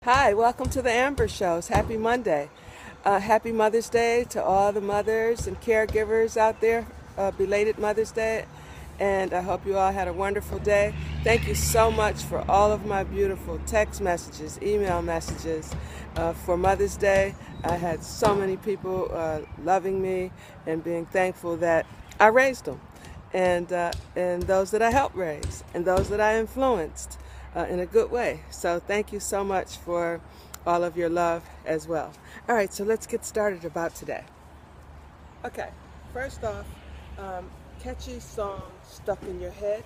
Hi, welcome to the Amber Shows. Happy Monday. Happy Mother's Day to all the mothers and caregivers out there. Belated Mother's Day. And I hope you all had a wonderful day. Thank you so much for all of my beautiful text messages, email messages for Mother's Day. I had so many people loving me and being thankful that I raised them. And those that I helped raise and those that I influenced in a good way. So thank you so much for all of your love as well. All right, so let's get started about today. Okay, first off, catchy song stuck in your head.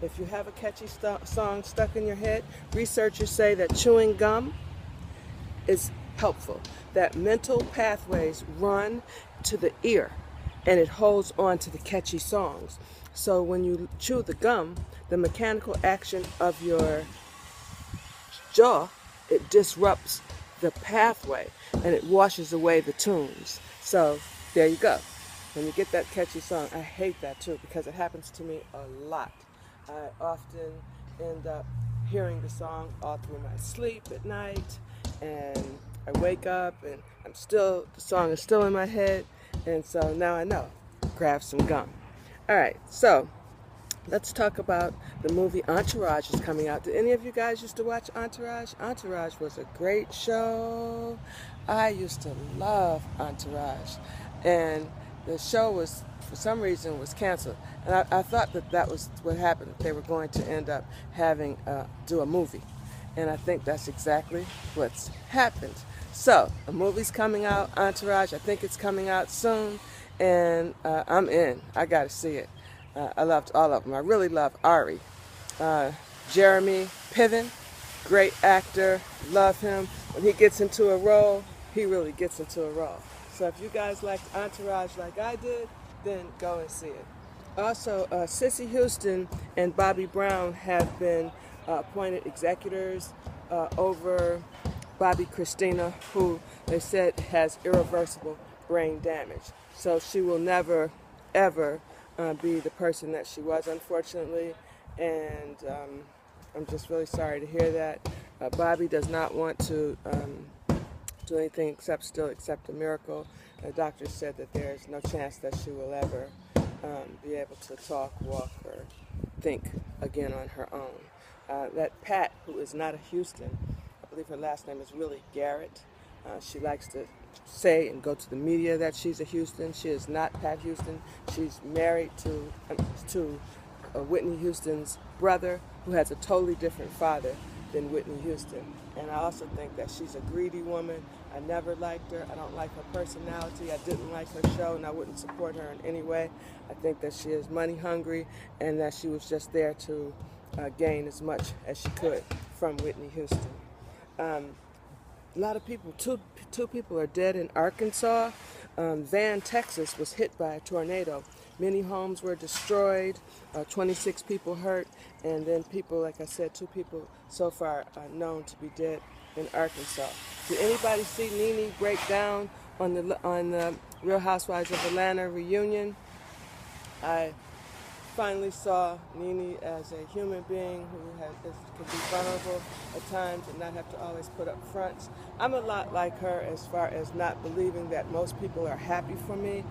If you have a catchy song stuck in your head, researchers say that chewing gum is helpful, that mental pathways run to the ear and it holds on to the catchy songs. So when you chew the gum, the mechanical action of your jaw, it disrupts the pathway and it washes away the tunes. So there you go. When you get that catchy song, I hate that too because it happens to me a lot. I often end up hearing the song all through my sleep at night, and I wake up and the song is still in my head, and so now I know, grab some gum. All right, so let's talk about the movie Entourage is coming out. Did any of you guys used to watch Entourage? Entourage was a great show. I used to love Entourage. And the show was, for some reason, was canceled. And I thought that was what happened. They were going to end up having do a movie. And I think that's exactly what's happened. So, a movie's coming out, Entourage. I think it's coming out soon. And I'm in. I got to see it. I loved all of them. I really love Ari. Jeremy Piven, great actor. Love him. When he gets into a role, he really gets into a role. So if you guys liked Entourage like I did, then go and see it. Also, Cissy Houston and Bobby Brown have been appointed executors over Bobby Christina, who they said has irreversible brain damage. So she will never, ever be the person that she was, unfortunately, and I'm just really sorry to hear that. Bobby does not want to do anything except still accept a miracle. The doctor said that there is no chance that she will ever be able to talk, walk, or think again on her own. That Pat, who is not a Houston, I believe her last name is really Garrett. She likes to say and go to the media that she's a Houston. She is not Pat Houston. She's married to Whitney Houston's brother, who has a totally different father than Whitney Houston. And I also think that she's a greedy woman. I never liked her. I don't like her personality. I didn't like her show, and I wouldn't support her in any way. I think that she is money hungry and that she was just there to gain as much as she could from Whitney Houston. A lot of people, two people are dead in Arkansas. Van, Texas was hit by a tornado. Many homes were destroyed, 26 people hurt, and then people, like I said, 2 people so far are known to be dead in Arkansas. Did anybody see Nene break down on the Real Housewives of Atlanta reunion? I finally saw Nene as a human being who could be vulnerable at times and not have to always put up fronts. I'm a lot like her as far as not believing that most people are happy for me.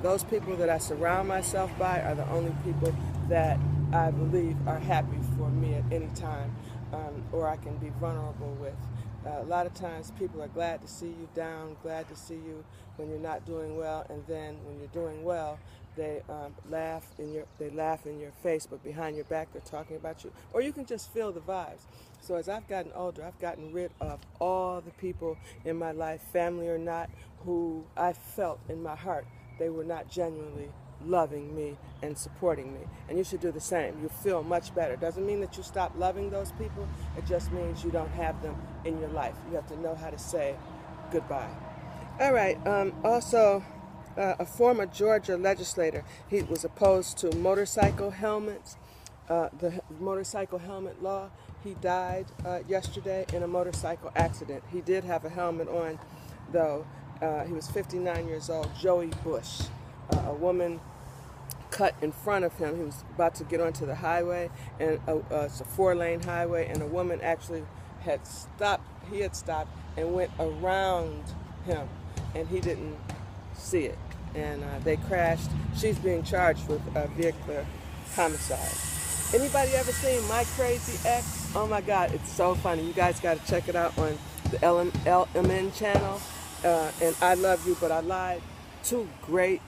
Those people that I surround myself by are the only people that I believe are happy for me at any time, or I can be vulnerable with. A lot of times people are glad to see you down, glad to see you when you're not doing well, and then when you're doing well, they laugh in your face, but behind your back they're talking about you. Or you can just feel the vibes. So as I've gotten older, I've gotten rid of all the people in my life, family or not, who I felt in my heart they were not genuinely loving me and supporting me. And you should do the same. You feel much better. Doesn't mean that you stop loving those people. It just means you don't have them in your life. You have to know how to say goodbye. All right. Also, a former Georgia legislator, he was opposed to motorcycle helmets, the motorcycle helmet law. He died yesterday in a motorcycle accident. He did have a helmet on, though. He was 59 years old, Joey Bush. A woman cut in front of him. He was about to get onto the highway, and it's a 4-lane highway, and a woman actually had stopped he had stopped and went around him, and he didn't see it. And they crashed. She's being charged with vehicular homicide. Anybody ever seen My Crazy Ex? Oh my God, it's so funny. You guys got to check it out on the LMN channel. And I Love You, But I Lied. Two great,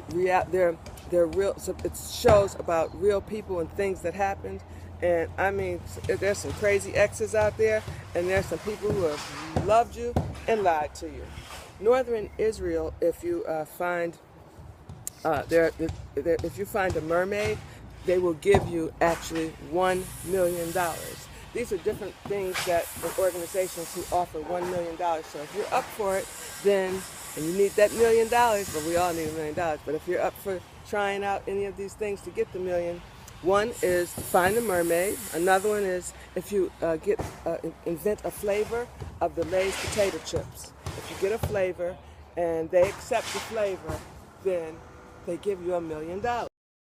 they're real. So it shows about real people and things that happened. And I mean, there's some crazy exes out there, and there's some people who have loved you and lied to you. Northern Israel, if you find if you find a mermaid, they will give you actually $1 million. These are different things that organizations who offer $1 million. So if you're up for it, then, and you need that $1 million, but we all need $1 million. But if you're up for trying out any of these things to get the million, one is find a mermaid. Another one is if you invent a flavor of the Lay's potato chips. If you get a flavor and they accept the flavor, then they give you $1 million.